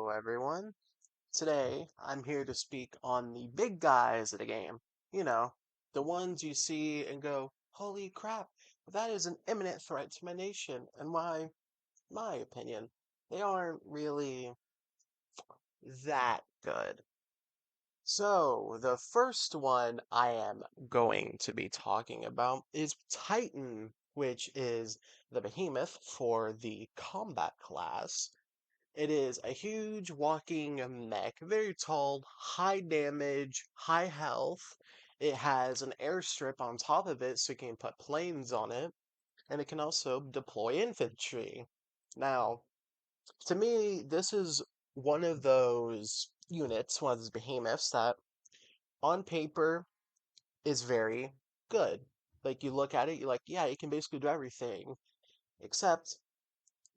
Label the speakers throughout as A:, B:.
A: Hello, everyone. Today, I'm here to speak on the big guys of the game. You know, the ones you see and go, holy crap, that is an imminent threat to my nation. And my opinion, they aren't really that good. So, the first one I am going to be talking about is Titan, which is the Behemoth for the combat class. It is a huge walking mech, very tall, high damage, high health. It has an airstrip on top of it so you can put planes on it, and it can also deploy infantry. Now, to me, this is one of those units, one of those behemoths that on paper is very good. Like you look at it, you're like, yeah, it can basically do everything, except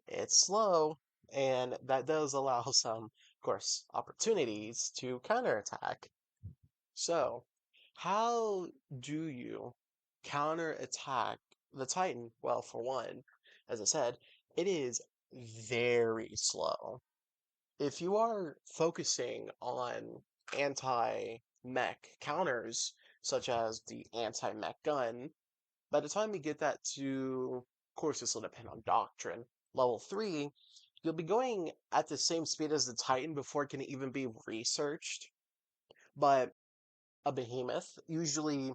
A: it's slow, and that does allow some, of course, opportunities to counterattack. So, how do you counterattack the Titan? Well, for one, as I said, it is very slow. If you are focusing on anti-mech counters, such as the anti-mech gun, by the time you get that to, of course, this will depend on doctrine, level 3, you'll be going at the same speed as the Titan before it can even be researched. But a behemoth, usually,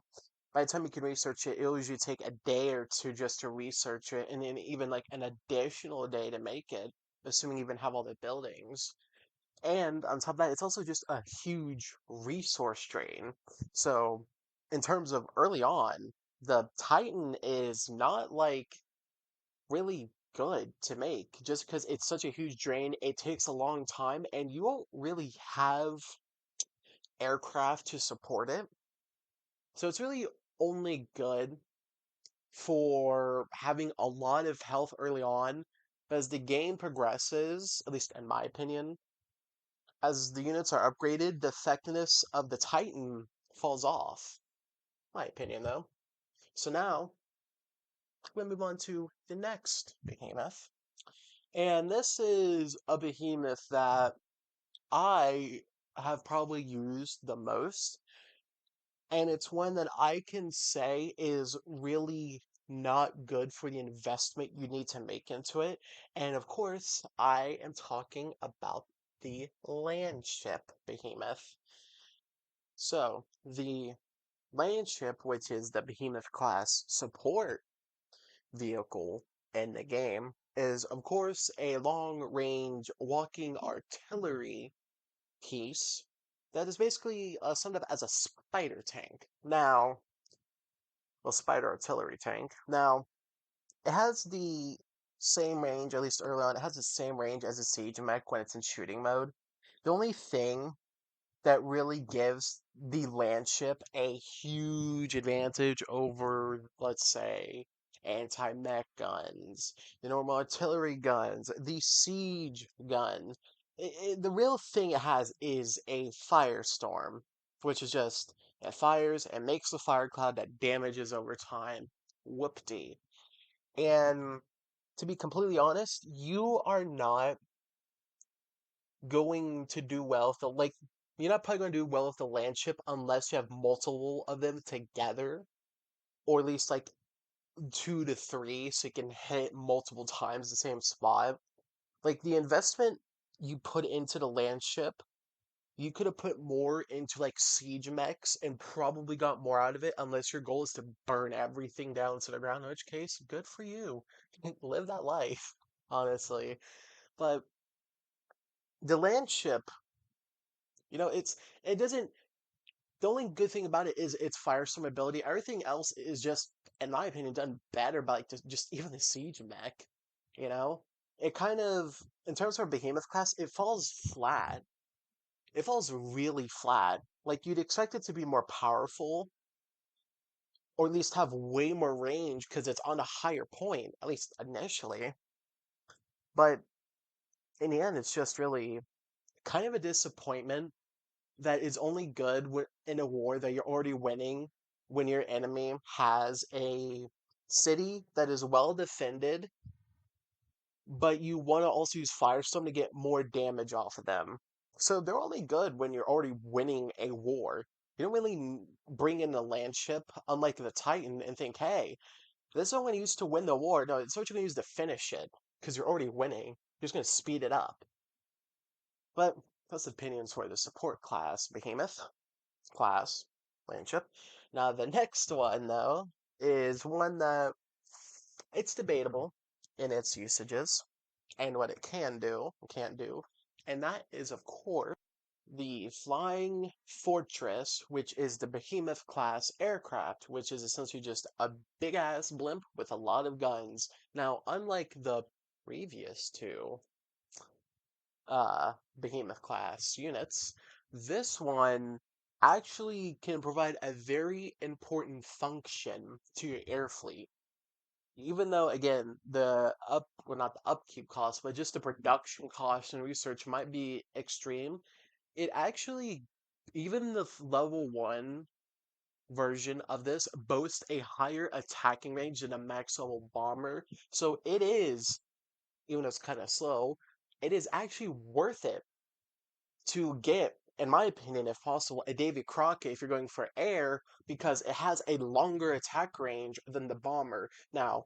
A: by the time you can research it, it'll usually take a day or two just to research it, and then even like an additional day to make it, assuming you even have all the buildings. And on top of that, it's also just a huge resource drain. So, in terms of early on, the Titan is not like really good to make just because it's such a huge drain. It takes a long time, and you won't really have aircraft to support it. So, it's really only good for having a lot of health early on. But as the game progresses, at least in my opinion, as the units are upgraded, the effectiveness of the Titan falls off. My opinion, though. So now, we're going to move on to the next behemoth. And this is a behemoth that I have probably used the most. And it's one that I can say is really not good for the investment you need to make into it. And of course, I am talking about the Landship behemoth. So, the Landship, which is the Behemoth class support vehicle in the game, is of course a long range walking artillery piece that is basically summed up as a spider tank. Now, well, spider artillery tank. Now, it has the same range, at least early on, it has the same range as a siege mech when it's in shooting mode. The only thing that really gives the Landship a huge advantage over, let's say, anti-mech guns, the normal artillery guns, the siege guns. The real thing it has is a firestorm, which is just, it fires and makes a fire cloud that damages over time. Whoop-dee. And to be completely honest, you are not going to do well if the like you're not probably going to do well with the Landship unless you have multiple of them together, or at least like two to three, so you can hit multiple times the same spot. Like the investment you put into the Landship, you could have put more into like siege mechs and probably got more out of it, unless your goal is to burn everything down to the ground, in which case, good for you. Live that life, honestly. But the Landship, it doesn't. The only good thing about it is its firestorm ability. Everything else is just, in my opinion, done better by like just even the siege mech. You know, it kind of, in terms of behemoth class, it falls flat. It falls really flat. Like you'd expect it to be more powerful, or at least have way more range because it's on a higher point, at least initially. But in the end, it's just really kind of a disappointment that is only good in a war that you're already winning when your enemy has a city that is well defended but you want to also use Firestorm to get more damage off of them. So they're only good when you're already winning a war. You don't really bring in the Landship, unlike the Titan, and think, hey, this is what I'm going to use to win the war. No, it's what you're going to use to finish it, because you're already winning. You're just going to speed it up. But that's opinions for the support class, Behemoth class, Landship. Now the next one, though, is one that it's debatable in its usages and what it can do and can't do. And that is, of course, the Flying Fortress, which is the Behemoth class aircraft, which is essentially just a big ass blimp with a lot of guns. Now, unlike the previous two Behemoth class units, this one actually can provide a very important function to your air fleet. Even though, again, well, not the upkeep cost, but just the production cost and research might be extreme, it actually, even the level 1 version of this boasts a higher attacking range than a max level bomber. So it is, even though it's kind of slow, it is actually worth it to get, in my opinion, if possible, a Davy Crockett if you're going for air, because it has a longer attack range than the bomber. Now,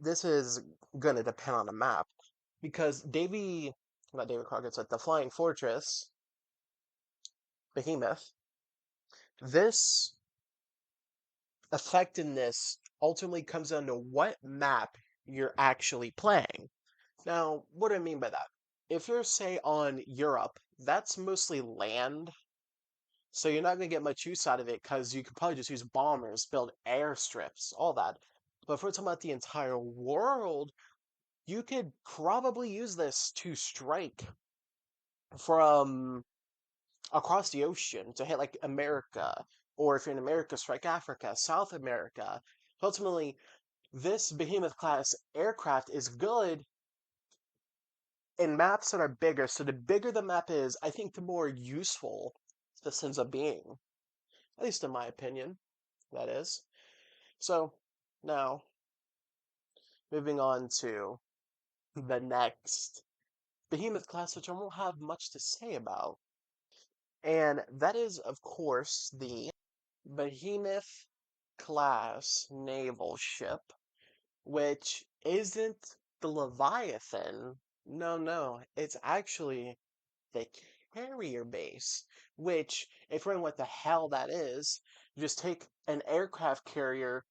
A: this is gonna depend on the map, because not Davy Crockett's, like the Flying Fortress, Behemoth, this effectiveness ultimately comes down to what map you're actually playing. Now, what do I mean by that? If you're, say, on Europe, that's mostly land, so you're not going to get much use out of it because you could probably just use bombers, build airstrips, all that. But if we're talking about the entire world, you could probably use this to strike from across the ocean to hit like America, or if you're in America, strike Africa, South America. Ultimately, this Behemoth class aircraft is good in maps that are bigger. So the bigger the map is, I think the more useful this ends up being. At least in my opinion, that is. So now, moving on to the next Behemoth class, which I won't have much to say about. And that is, of course, the Behemoth class naval ship, which isn't the Leviathan. No, no, it's actually the carrier base, which, if you're wondering what the hell that is, you just take an aircraft carrier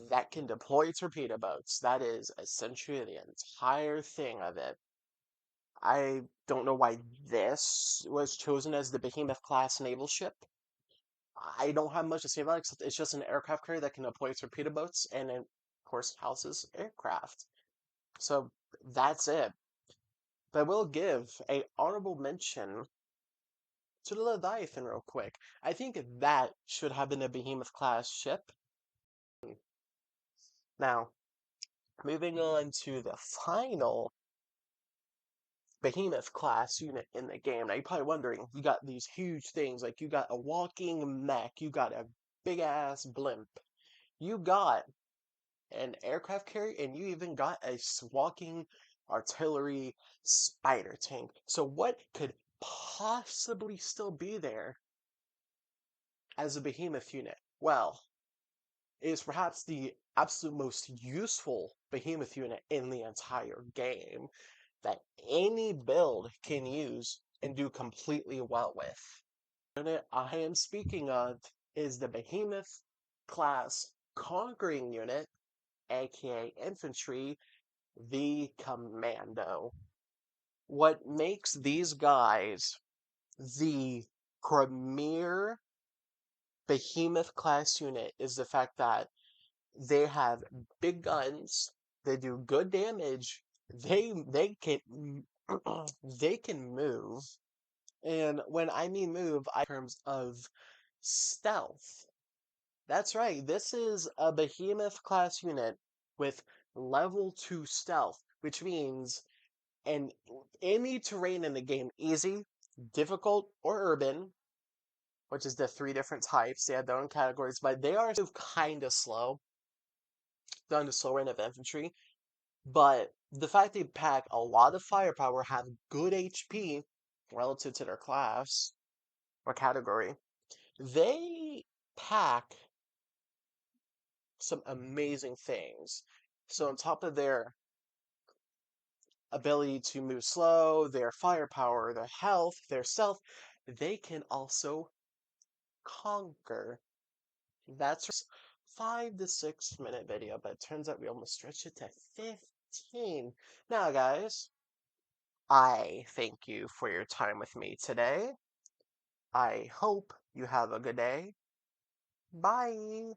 A: that can deploy torpedo boats. That is essentially the entire thing of it. I don't know why this was chosen as the Behemoth class naval ship. I don't have much to say about it, except it's just an aircraft carrier that can deploy torpedo boats and, of course, houses aircraft. So that's it. But I will give a honorable mention to the Leviathan real quick. I think that should have been a Behemoth class ship. Now, moving on to the final Behemoth class unit in the game. Now, you're probably wondering, you got these huge things, like you got a walking mech, you got a big ass blimp, you got an aircraft carrier, and you even got a walking artillery spider tank. So, what could possibly still be there as a Behemoth unit? Well, it is perhaps the absolute most useful Behemoth unit in the entire game that any build can use and do completely well with. The unit I am speaking of is the Behemoth class conquering unit, aka infantry, the Commando. What makes these guys the premier Behemoth class unit is the fact that they have big guns, they do good damage, they can they can move. And when I mean move, I in terms of stealth. That's right, this is a Behemoth class unit with level 2 stealth, which means in any terrain in the game, easy, difficult, or urban, which is the three different types, they have their own categories, but they are kind of slow, down to slow rate of infantry, but The fact they pack a lot of firepower, have good HP relative to their class or category, they pack some amazing things. So on top of their ability to move slow, their firepower, their health, their stealth, they can also conquer. That's 5 to 6 minute video, but it turns out we almost stretched it to 15. Now, guys, I thank you for your time with me today. I hope you have a good day. Bye.